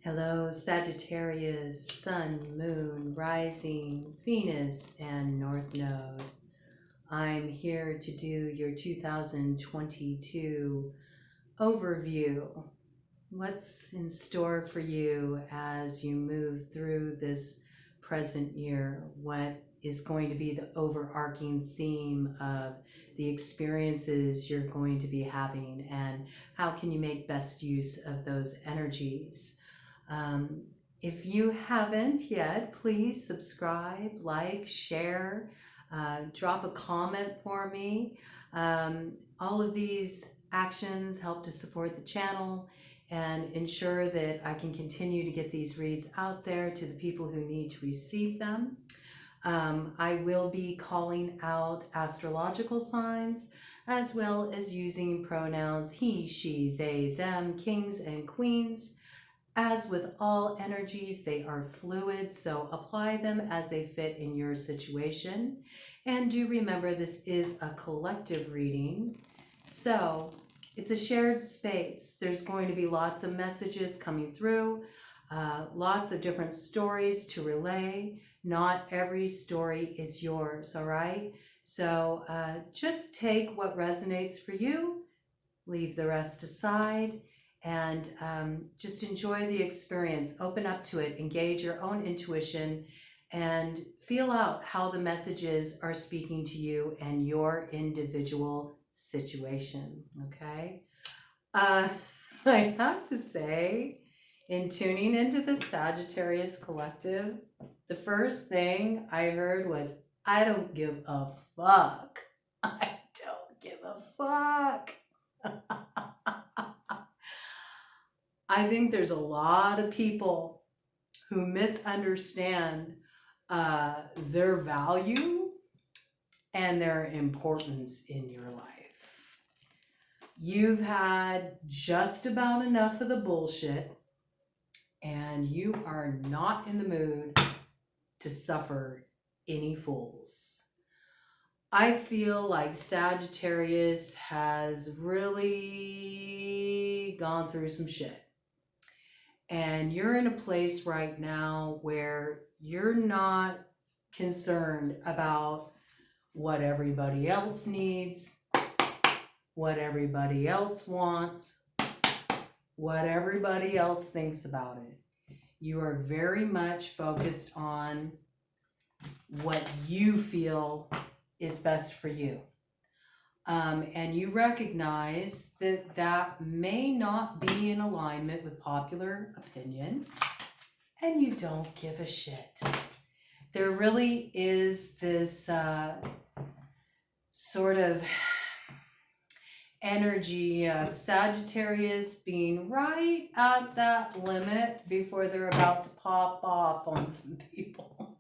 Hello, Sagittarius, Sun, Moon, Rising, Venus, and North Node. I'm here to do your 2022 overview. What's in store for you as you move through this present year? What is going to be the overarching theme of the experiences you're going to be having, and how can you make best use of those energies? If you haven't yet, please subscribe, like, share, drop a comment for me. All of these actions help to support the channel and ensure that I can continue to get these reads out there to the people who need to receive them. I will be calling out astrological signs as well as using pronouns he, she, they, them, kings and queens. As with all energies, they are fluid, so apply them as they fit in your situation. And do remember, this is a collective reading, so it's a shared space. There's going to be lots of messages coming through, lots of different stories to relay. Not every story is yours, all right? So just take what resonates for you, leave the rest aside, and just enjoy the experience. Open up to it, engage your own intuition, and feel out how the messages are speaking to you and your individual situation, okay? I have to say, in tuning into the Sagittarius collective, the first thing I heard was, I don't give a fuck. I don't give a fuck. I think there's a lot of people who misunderstand their value and their importance in your life. You've had just about enough of the bullshit, and you are not in the mood to suffer any fools. I feel like Sagittarius has really gone through some shit. And you're in a place right now where you're not concerned about what everybody else needs, what everybody else wants, what everybody else thinks about it. You are very much focused on what you feel is best for you. And you recognize that that may not be in alignment with popular opinion, and you don't give a shit. There really is this sort of energy of Sagittarius being right at that limit before they're about to pop off on some people.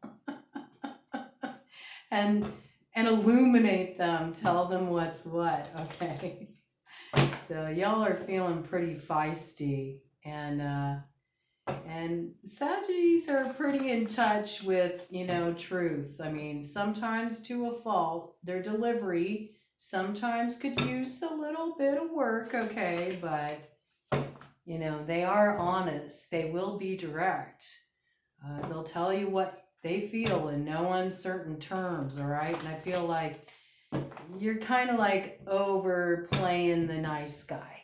and illuminate them, tell them what's what, okay? So y'all are feeling pretty feisty, and Saggies are pretty in touch with, truth. I mean, sometimes to a fault. Their delivery sometimes could use a little bit of work, okay? But, they are honest. They will be direct. They'll tell you what they feel in no uncertain terms, all right? And I feel like you're kind of like overplaying the nice guy,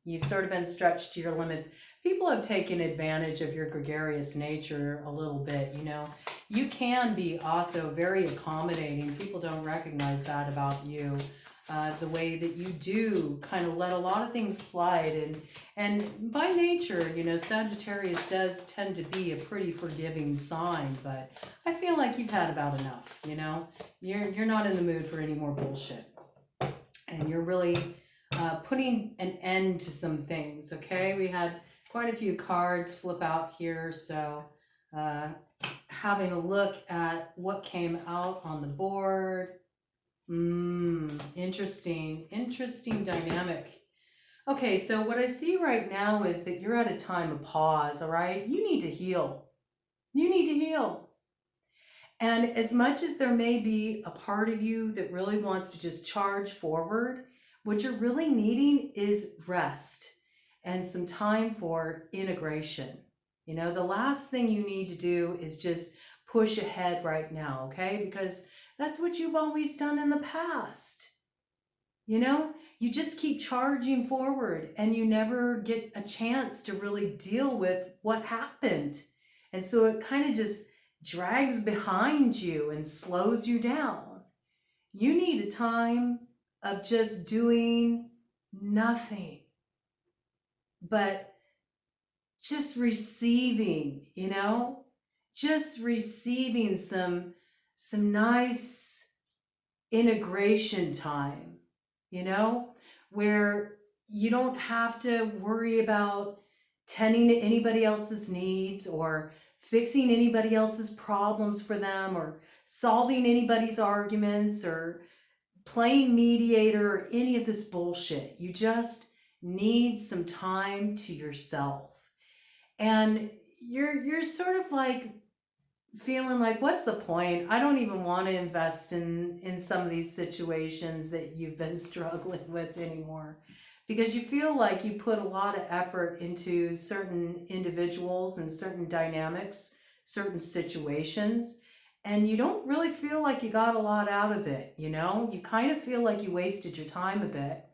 You've sort of been stretched to your limits. People have taken advantage of your gregarious nature a little bit, You can be also very accommodating. People don't recognize that about you. The way that you do kind of let a lot of things slide, and by nature, Sagittarius does tend to be a pretty forgiving sign, but I feel like you've had about enough. You're not in the mood for any more bullshit, and you're really putting an end to some things. Okay, we had quite a few cards flip out here, so having a look at what came out on the board. Interesting dynamic. Okay, so what I see right now is that you're at a time of pause, all right? You need to heal. And as much as there may be a part of you that really wants to just charge forward, what you're really needing is rest. and some time for integration. You know, the last thing you need to do is just push ahead right now, okay? Because that's what you've always done in the past. You know, you just keep charging forward and you never get a chance to really deal with what happened. And so it kind of just drags behind you and slows you down. You need a time of just doing nothing, but just receiving, you know, just receiving some nice integration time, you know, where you don't have to worry about tending to anybody else's needs or fixing anybody else's problems for them or solving anybody's arguments or playing mediator or any of this bullshit. You just need some time to yourself. And you're sort of like feeling like, what's the point? I don't even want to invest in some of these situations that you've been struggling with anymore, because you feel like you put a lot of effort into certain individuals and certain dynamics, certain situations, and you don't really feel like you got a lot out of it. You know, you kind of feel like you wasted your time a bit.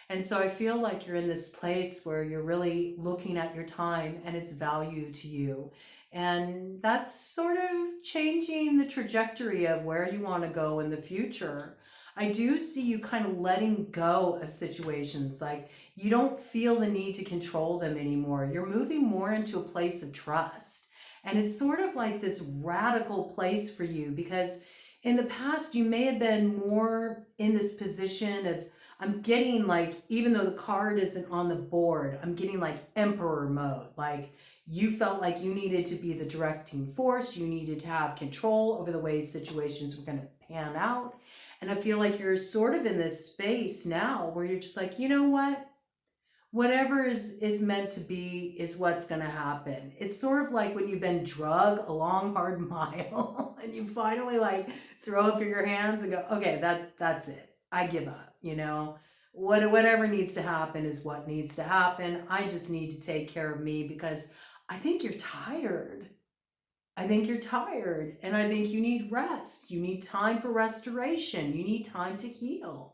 And so I feel like you're in this place where you're really looking at your time and its value to you. And that's sort of changing the trajectory of where you want to go in the future. I do see you kind of letting go of situations. Like you don't feel the need to control them anymore. You're moving more into a place of trust. And it's sort of like this radical place for you, because in the past you may have been more in this position of, I'm getting like, even though the card isn't on the board, I'm getting like emperor mode. Like you felt like you needed to be the directing force. You needed to have control over the way situations were going to pan out. And I feel like you're sort of in this space now where you're just like, you know what? Whatever is meant to be is what's going to happen. It's sort of like when you've been drug a long, hard mile and you finally like throw up your hands and go, okay, that's it. I give up, you know. Whatever needs to happen is what needs to happen. I just need to take care of me because I think you're tired. I think you're tired and I think you need rest. You need time for restoration. You need time to heal.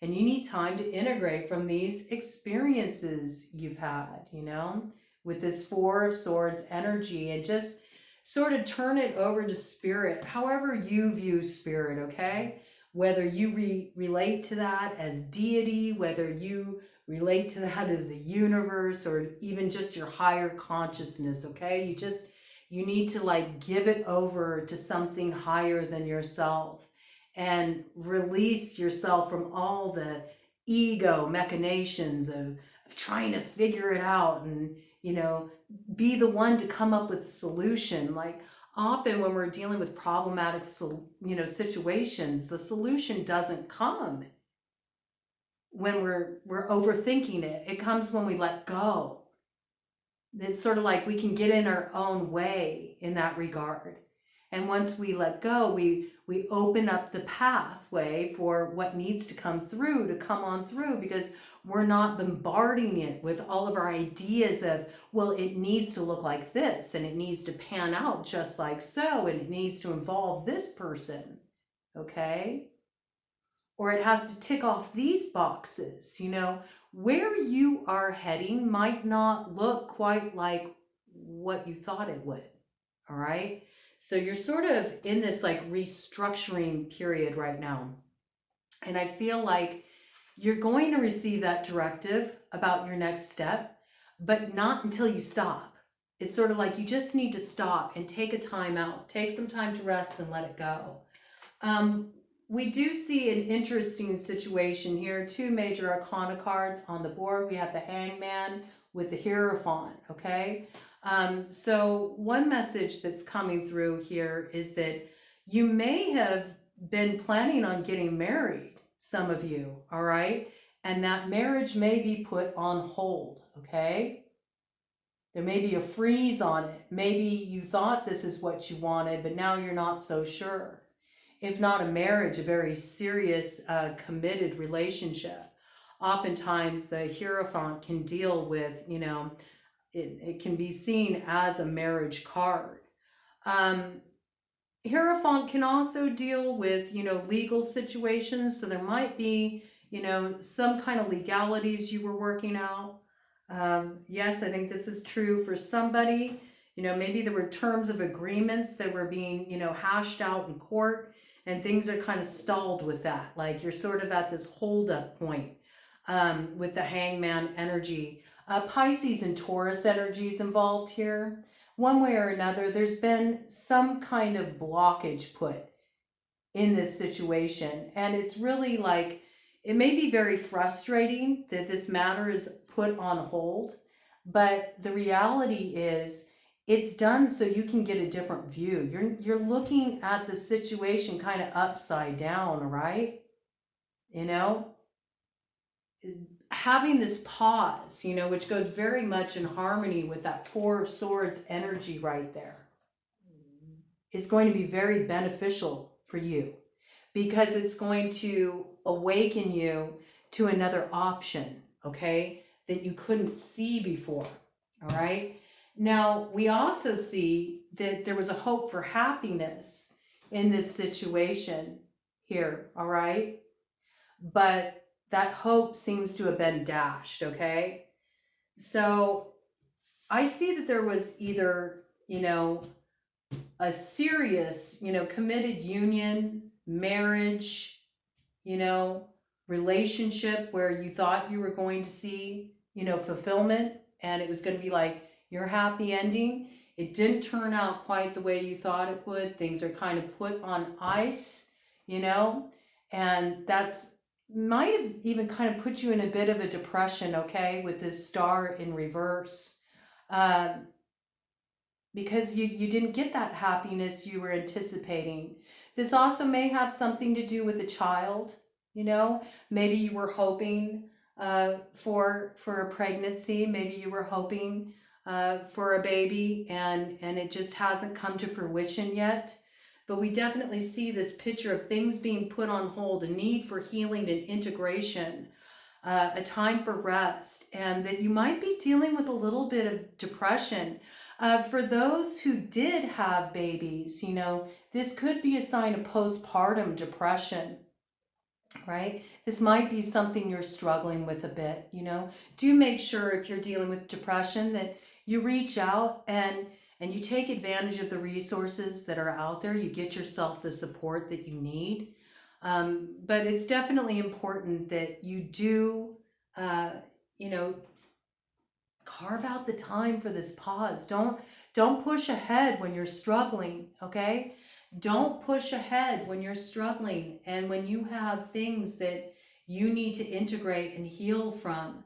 And you need time to integrate from these experiences you've had, you know, with this Four of Swords energy, and just sort of turn it over to spirit, however you view spirit, okay? Whether you relate to that as deity, whether you relate to that as the universe, or even just your higher consciousness, okay? You need to like give it over to something higher than yourself and release yourself from all the ego machinations of trying to figure it out and, you know, be the one to come up with a solution. Like often when we're dealing with problematic, you know, situations, the solution doesn't come when we're overthinking it. It comes when we let go. It's sort of like we can get in our own way in that regard. And once we let go, we open up the pathway for what needs to come through to come on through, because we're not bombarding it with all of our ideas of, well, it needs to look like this and it needs to pan out just like so and it needs to involve this person, okay? Or it has to tick off these boxes, you know. Where you are heading might not look quite like what you thought it would, all right? So you're sort of in this like restructuring period right now. And I feel like you're going to receive that directive about your next step, but not until you stop. It's sort of like you just need to stop and take a time out, take some time to rest and let it go. We do see an interesting situation here. Two major arcana cards on the board. We have the Hangman with the Hierophant, okay? So one message that's coming through here is that you may have been planning on getting married, some of you, all right? And that marriage may be put on hold, okay? There may be a freeze on it. Maybe you thought this is what you wanted, but now you're not so sure. If not a marriage, a very serious, committed relationship. oftentimes the Hierophant can deal with, it can be seen as a marriage card. Um, Hierophant can also deal with, legal situations. So there might be, some kind of legalities you were working out. Yes, I think this is true for somebody. Maybe there were terms of agreements that were being, hashed out in court, and things are kind of stalled with that. Like you're sort of at this hold up point with the Hangman energy. Pisces and Taurus energies involved here. One way or another, there's been some kind of blockage put in this situation. And it's really like, it may be very frustrating that this matter is put on hold, but the reality is it's done so you can get a different view. You're looking at the situation kind of upside down, right? Having this pause, which goes very much in harmony with that Four of Swords energy right there, is going to be very beneficial for you because it's going to awaken you to another option, okay, that you couldn't see before, all right? Now, we also see that there was a hope for happiness in this situation here, all right? But that hope seems to have been dashed, okay? So I see that there was either, a serious, committed union, marriage, relationship where you thought you were going to see, fulfillment, and it was going to be like your happy ending. It didn't turn out quite the way you thought it would. Things are kind of put on ice, and that's might have even kind of put you in a bit of a depression, okay, with this star in reverse, because you didn't get that happiness you were anticipating. This also may have something to do with a child, maybe you were hoping for a pregnancy, maybe you were hoping for a baby, and it just hasn't come to fruition yet. But we definitely see this picture of things being put on hold, a need for healing and integration, a time for rest, and that you might be dealing with a little bit of depression. For those who did have babies, this could be a sign of postpartum depression, right? This might be something you're struggling with a bit, Do make sure if you're dealing with depression that you reach out and you take advantage of the resources that are out there. You get yourself the support that you need. But it's definitely important that you do, carve out the time for this pause. Don't push ahead when you're struggling, okay? Don't push ahead when you're struggling and when you have things that you need to integrate and heal from.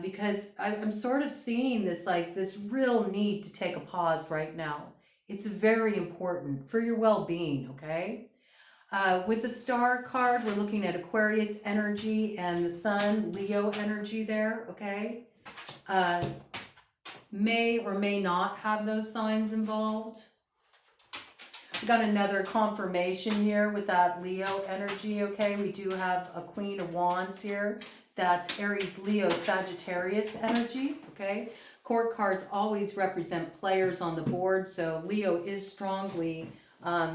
Because I'm sort of seeing this real need to take a pause right now. It's very important for your well-being, okay? With the star card, we're looking at Aquarius energy and the sun, Leo energy there, okay? May or may not have those signs involved. We got another confirmation here with that Leo energy, okay? We do have a Queen of Wands here. That's Aries, Leo, Sagittarius energy, okay? Court cards always represent players on the board, so Leo is strongly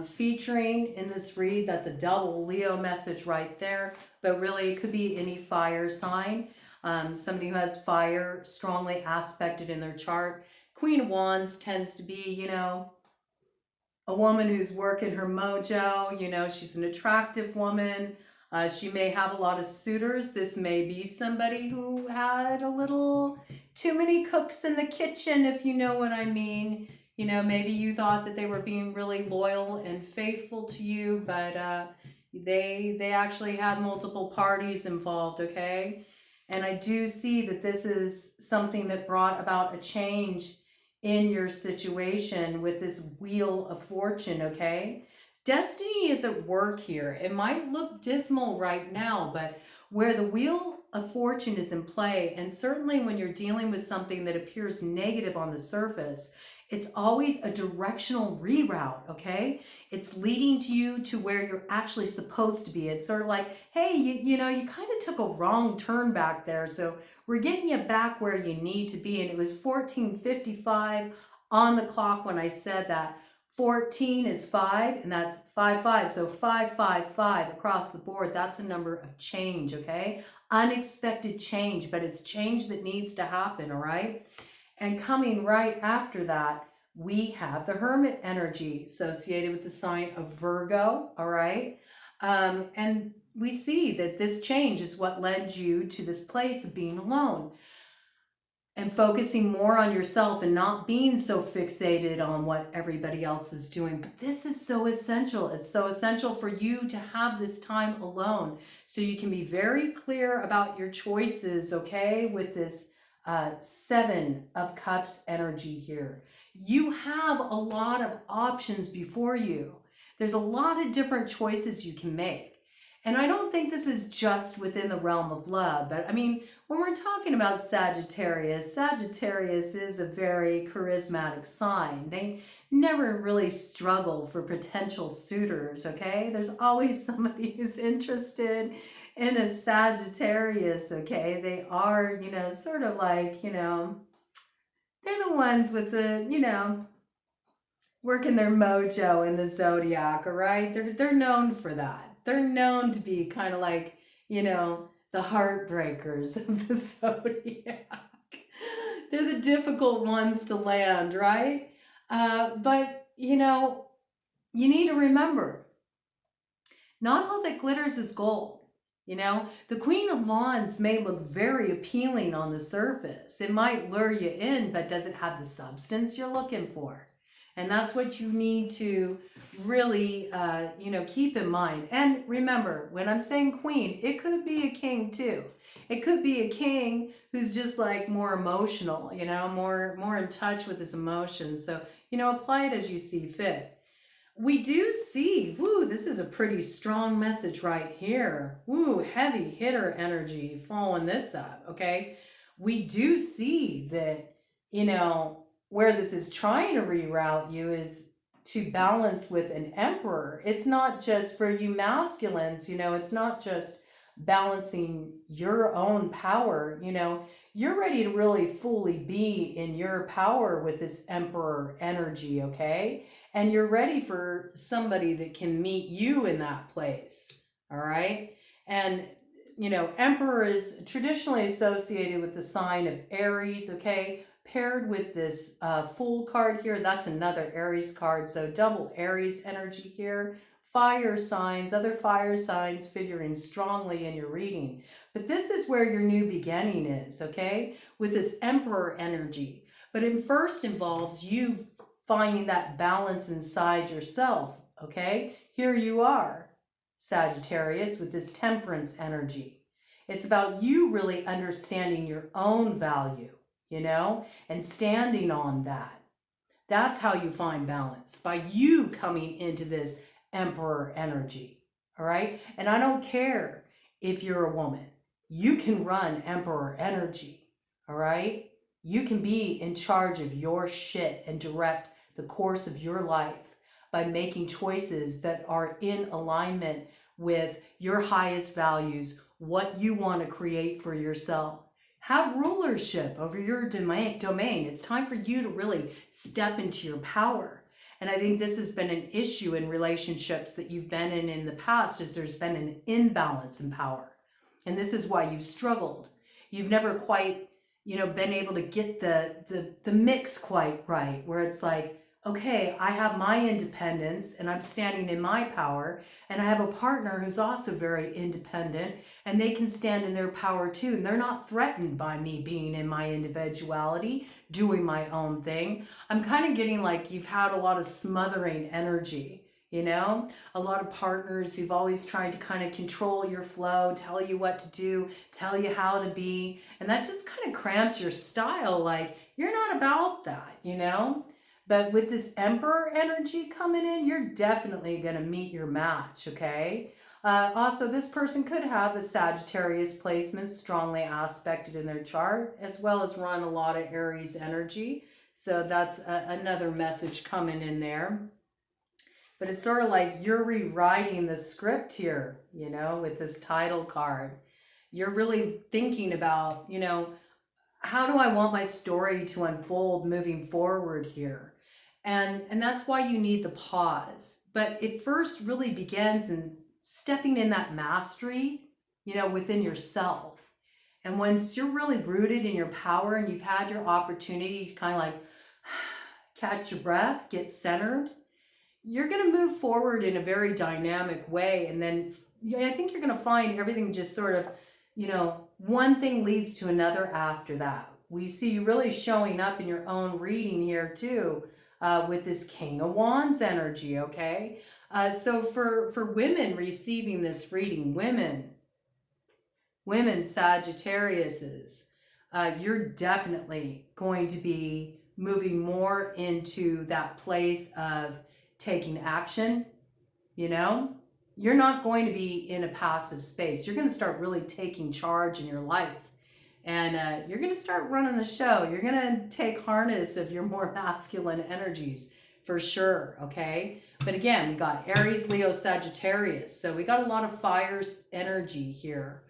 featuring in this read. That's a double Leo message right there, but really it could be any fire sign. Somebody who has fire strongly aspected in their chart. Queen of Wands tends to be, a woman who's working her mojo, she's an attractive woman. She may have a lot of suitors. This may be somebody who had a little too many cooks in the kitchen, if you know what I mean. Maybe you thought that they were being really loyal and faithful to you, but they actually had multiple parties involved, okay? And I do see that this is something that brought about a change in your situation with this Wheel of Fortune, okay? Destiny is at work here. It might look dismal right now, but where the Wheel of Fortune is in play, and certainly when you're dealing with something that appears negative on the surface, It's always a directional reroute, okay? It's leading to you to where you're actually supposed to be. It's sort of like, hey, you know, you kind of took a wrong turn back there, so we're getting you back where you need to be. And it was 14:55 on the clock when I said that. 14 is 5, and that's 5, 5. So 5, 5, 5 across the board. That's a number of change, okay? Unexpected change, but it's change that needs to happen, all right? And coming right after that, we have the Hermit energy associated with the sign of Virgo, all right? And we see that this change is what led you to this place of being alone and focusing more on yourself and not being so fixated on what everybody else is doing. But this is so essential. It's so essential for you to have this time alone so you can be very clear about your choices, okay, with this 7 of Cups energy here. You have a lot of options before you. There's a lot of different choices you can make. And I don't think this is just within the realm of love, but I mean, when we're talking about Sagittarius, Sagittarius is a very charismatic sign. They never really struggle for potential suitors, okay? There's always somebody who's interested in a Sagittarius, okay? They are, you know, sort of like, you know, they're the ones with the, you know, working their mojo in the zodiac, all right? They're known for that. They're known to be kind of like, you know, the heartbreakers of the zodiac. They're the difficult ones to land, right? But, you know, you need to remember, not all that glitters is gold. You know, the Queen of Wands may look very appealing on the surface. It might lure you in, but does it have the substance you're looking for? And that's what you need to really, you know, keep in mind. And remember, when I'm saying queen, it could be a king too. It could be a king who's just like more emotional, you know, more in touch with his emotions. So, you know, apply it as you see fit. We do see, woo, this is a pretty strong message right here. Woo, heavy hitter energy following this up, okay? We do see that, you know, where this is trying to reroute you is to balance with an emperor. It's not just for you masculines, you know, it's not just balancing your own power, you know, you're ready to really fully be in your power with this emperor energy, okay? And you're ready for somebody that can meet you in that place, all right? And, you know, emperor is traditionally associated with the sign of Aries, okay? Paired with this Fool card here, that's another Aries card, so double Aries energy here. Fire signs, other fire signs figuring strongly in your reading. But this is where your new beginning is, okay? With this Emperor energy. But it first involves you finding that balance inside yourself, okay? Here you are, Sagittarius, with this Temperance energy. It's about you really understanding your own value, you know, and standing on that. That's how you find balance, by you coming into this Emperor energy, all right? And I don't care if you're a woman. You can run Emperor energy, all right? You can be in charge of your shit and direct the course of your life by making choices that are in alignment with your highest values, what you want to create for yourself. Have rulership over your domain. It's time for you to really step into your power. And I think this has been an issue in relationships that you've been in the past, is there's been an imbalance in power. And this is why you've struggled. You've never quite, you know, been able to get the mix quite right, where it's like, okay, I have my independence and I'm standing in my power, and I have a partner who's also very independent and they can stand in their power too. And they're not threatened by me being in my individuality, doing my own thing. I'm kind of getting like you've had a lot of smothering energy, you know, a lot of partners who've always tried to kind of control your flow, tell you what to do, tell you how to be. And that just kind of cramped your style. Like, you're not about that, you know? But with this Emperor energy coming in, you're definitely going to meet your match, okay? Also, this person could have a Sagittarius placement strongly aspected in their chart, as well as run a lot of Aries energy. So that's another message coming in there. But it's sort of like you're rewriting the script here, with this title card. You're really thinking about, how do I want my story to unfold moving forward here? And that's why you need the pause. But it first really begins in stepping in that mastery, within yourself. And once you're really rooted in your power and you've had your opportunity to kind of like catch your breath, get centered, you're going to move forward in a very dynamic way. And then I think you're going to find everything just sort of, one thing leads to another after that. We see you really showing up in your own reading here too, with this King of Wands energy, okay? So for women receiving this reading, women Sagittariuses, you're definitely going to be moving more into that place of taking action. You're not going to be in a passive space. You're going to start really taking charge in your life, and you're going to start running the show. You're going to take harness of your more masculine energies for sure, okay? But again, we got Aries, Leo, Sagittarius, so we got a lot of fire energy here.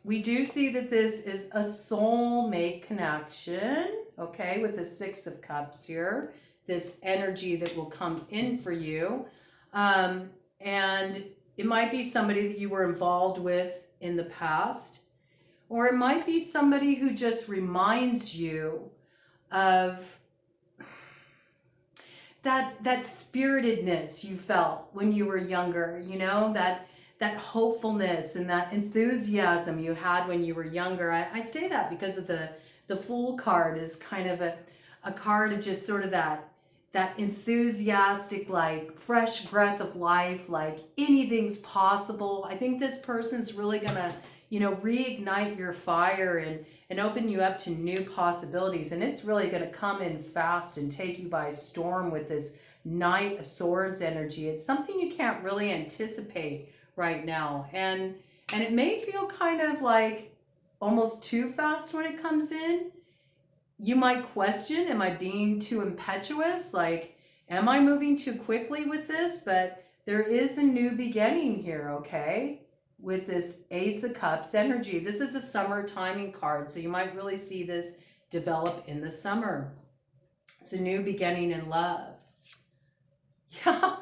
We do see that this is a soulmate connection, okay, with the Six of Cups here, this energy that will come in for you. And it might be somebody that you were involved with in the past, or it might be somebody who just reminds you of that spiritedness you felt when you were younger, that hopefulness and that enthusiasm you had when you were younger. I say that because of the Fool card is kind of a card of just sort of that enthusiastic, like fresh breath of life, like anything's possible. I think this person's really gonna, reignite your fire and open you up to new possibilities. And it's really gonna come in fast and take you by storm with this Knight of Swords energy. It's something you can't really anticipate right now. And it may feel kind of like almost too fast when it comes in. You might question, am I being too impetuous? Like, am I moving too quickly with this? But there is a new beginning here, okay? With this Ace of Cups energy. This is a summer timing card, so you might really see this develop in the summer. It's a new beginning in love. Yeah.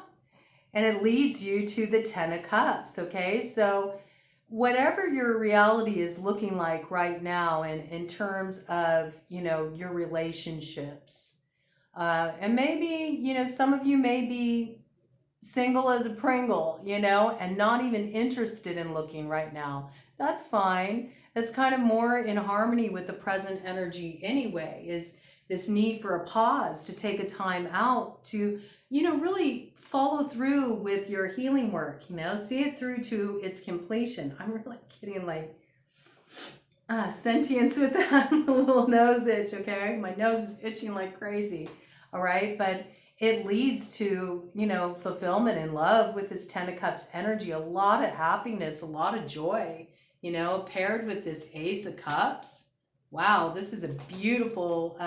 And it leads you to the Ten of Cups, okay? So whatever your reality is looking like right now in terms of, your relationships, and maybe, some of you may be single as a Pringle, and not even interested in looking right now. That's fine. That's kind of more in harmony with the present energy anyway, is this need for a pause, to take a time out to, really follow through with your healing work, see it through to its completion. I'm really getting like sentience with that little nose itch, okay? My nose is itching like crazy, all right? But it leads to, fulfillment and love with this Ten of Cups energy, a lot of happiness, a lot of joy, paired with this Ace of Cups. Wow, this is a beautiful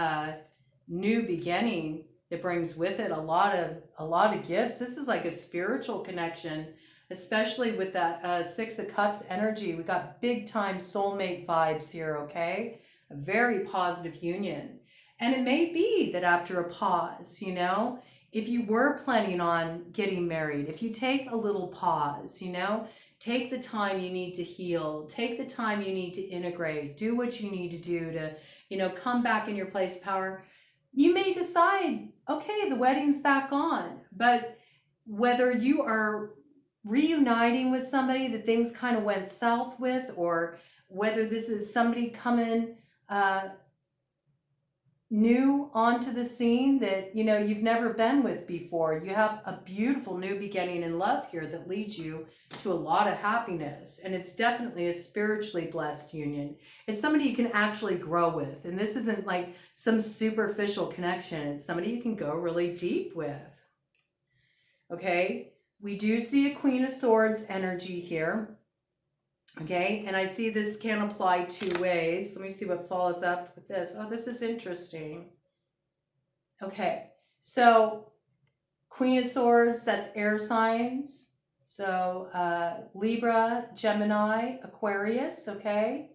new beginning that brings with it a lot of gifts. This is like a spiritual connection, especially with that Six of Cups energy. We got big time soulmate vibes here, okay? A very positive union. And it may be that after a pause, if you were planning on getting married, if you take a little pause, take the time you need to heal, take the time you need to integrate, do what you need to do to, come back in your place of power, you may decide, okay, the wedding's back on. But whether you are reuniting with somebody that things kind of went south with, or whether this is somebody coming new onto the scene that you've never been with before, you have a beautiful new beginning in love here that leads you to a lot of happiness. And it's definitely a spiritually blessed union. It's somebody you can actually grow with, and this isn't like some superficial connection. It's somebody you can go really deep with. Okay, we do see a Queen of Swords energy here. Okay, and I see this can apply two ways. Let me see what follows up with this. Oh, this is interesting. Okay, so Queen of Swords, that's air signs. So Libra, Gemini, Aquarius, okay?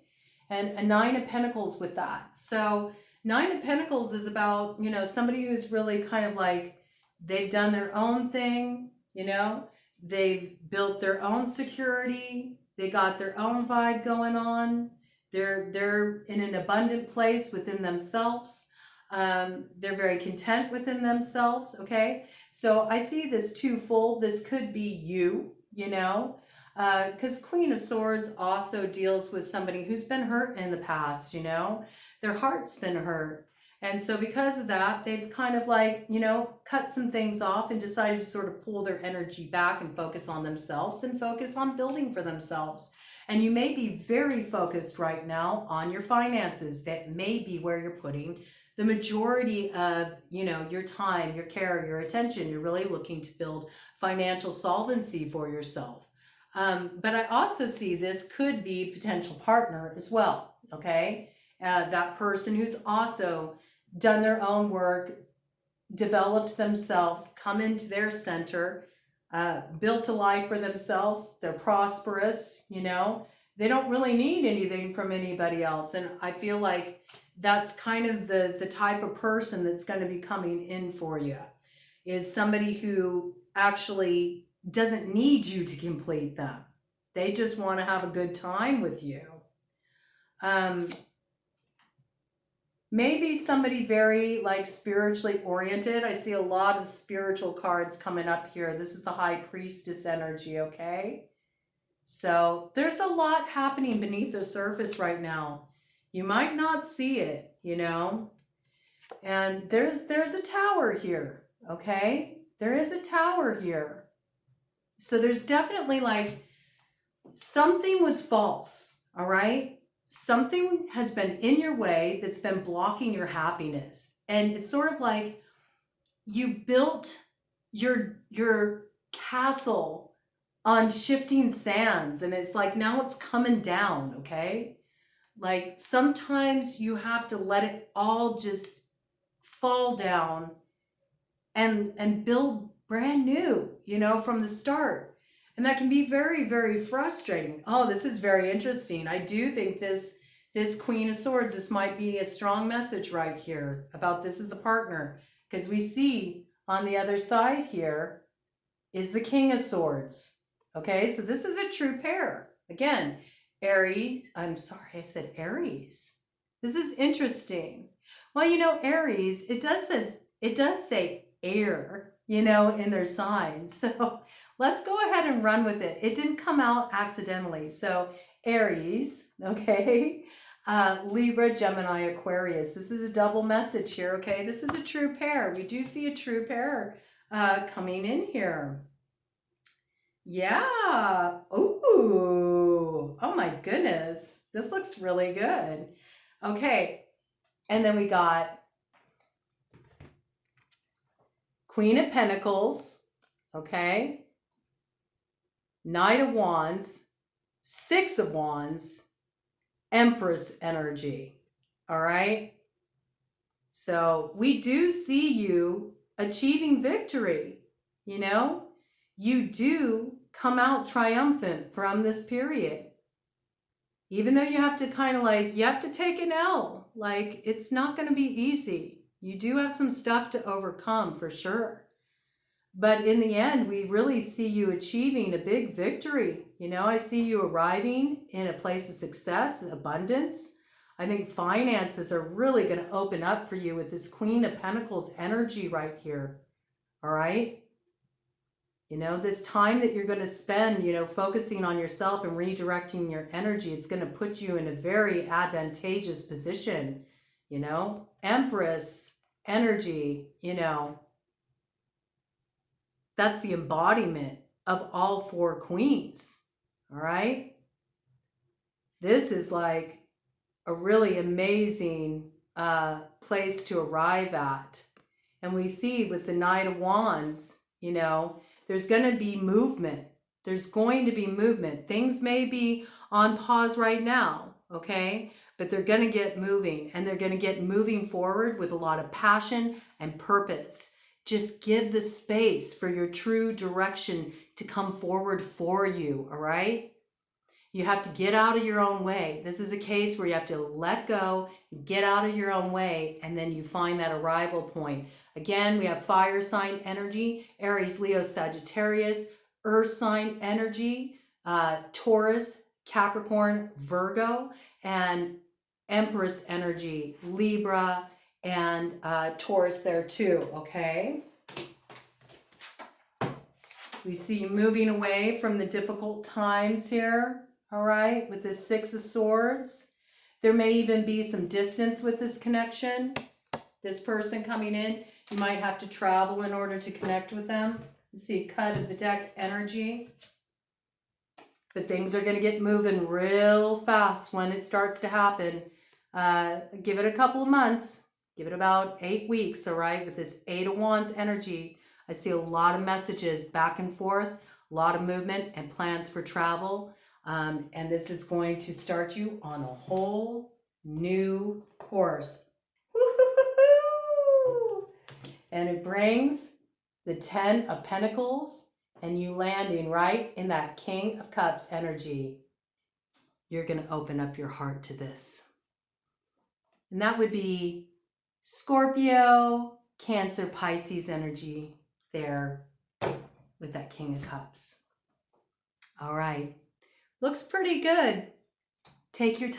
And a Nine of Pentacles with that. So Nine of Pentacles is about, somebody who's really kind of like, they've done their own thing, they've built their own security, they got their own vibe going on. They're in an abundant place within themselves. They're very content within themselves, okay? So I see this twofold. This could be you, because Queen of Swords also deals with somebody who's been hurt in the past, their heart's been hurt. And so because of that, they've kind of like, cut some things off and decided to sort of pull their energy back and focus on themselves and focus on building for themselves. And you may be very focused right now on your finances. That may be where you're putting the majority of, your time, your care, your attention. You're really looking to build financial solvency for yourself. But I also see this could be potential partner as well, okay? That person who's also done their own work, developed themselves, come into their center, built a life for themselves. They're prosperous, they don't really need anything from anybody else. And I feel like that's kind of the type of person that's going to be coming in for you, is somebody who actually doesn't need you to complete them. They just want to have a good time with you. Maybe somebody very like spiritually oriented. I see a lot of spiritual cards coming up here. This is the High Priestess energy, okay? So there's a lot happening beneath the surface right now. You might not see it, and there's a tower here, okay? There is a tower here. So there's definitely like something was false, all right? Something has been in your way that's been blocking your happiness. And it's sort of like you built your castle on shifting sands, and it's like now it's coming down, okay? Like sometimes you have to let it all just fall down and build brand new, from the start. And that can be very, very frustrating. Oh, this is very interesting. I do think this Queen of Swords, this might be a strong message right here about this is the partner. Because we see on the other side here is the King of Swords. Okay, so this is a true pair. Again, Aries, I'm sorry, I said Aries. This is interesting. Well, Aries, it does say air, in their signs. So let's go ahead and run with it. It didn't come out accidentally. So Aries, okay? Libra, Gemini, Aquarius. This is a double message here, okay? This is a true pair. We do see a true pair coming in here. Yeah. Ooh. Oh my goodness. This looks really good. Okay. And then we got Queen of Pentacles, okay? Knight of Wands, Six of Wands, Empress energy, all right? So we do see you achieving victory, You do come out triumphant from this period. Even though you have to kind of like, you have to take an L. Like, it's not going to be easy. You do have some stuff to overcome for sure. But in the end, we really see you achieving a big victory. I see you arriving in a place of success and abundance. I think finances are really going to open up for you with this Queen of Pentacles energy right here. All right? This time that you're going to spend, focusing on yourself and redirecting your energy, it's going to put you in a very advantageous position. Empress energy, that's the embodiment of all four queens. All right? This is like a really amazing place to arrive at. And we see with the Knight of Wands, there's going to be movement. There's going to be movement. Things may be on pause right now, okay? but they're going to get moving, and they're going to get moving forward with a lot of passion and purpose. Just give the space for your true direction to come forward for you, all right? You have to get out of your own way. This is a case where you have to let go, get out of your own way, and then you find that arrival point. Again, we have fire sign energy, Aries, Leo, Sagittarius, earth sign energy, Taurus, Capricorn, Virgo, and Empress energy, Libra, and Taurus there too, okay? We see you moving away from the difficult times here, all right, with this Six of Swords. There may even be some distance with this connection. This person coming in, you might have to travel in order to connect with them. You see a cut of the deck energy. But things are going to get moving real fast when it starts to happen. Give it a couple of months. Give it about 8 weeks, all right? With this Eight of Wands energy, I see a lot of messages back and forth, a lot of movement and plans for travel. And this is going to start you on a whole new course. Woo-hoo-hoo-hoo! And it brings the 10 of Pentacles and you landing right in that King of Cups energy. You're going to open up your heart to this. And that would be Scorpio, Cancer, Pisces energy there with that King of Cups. All right. Looks pretty good. Take your time.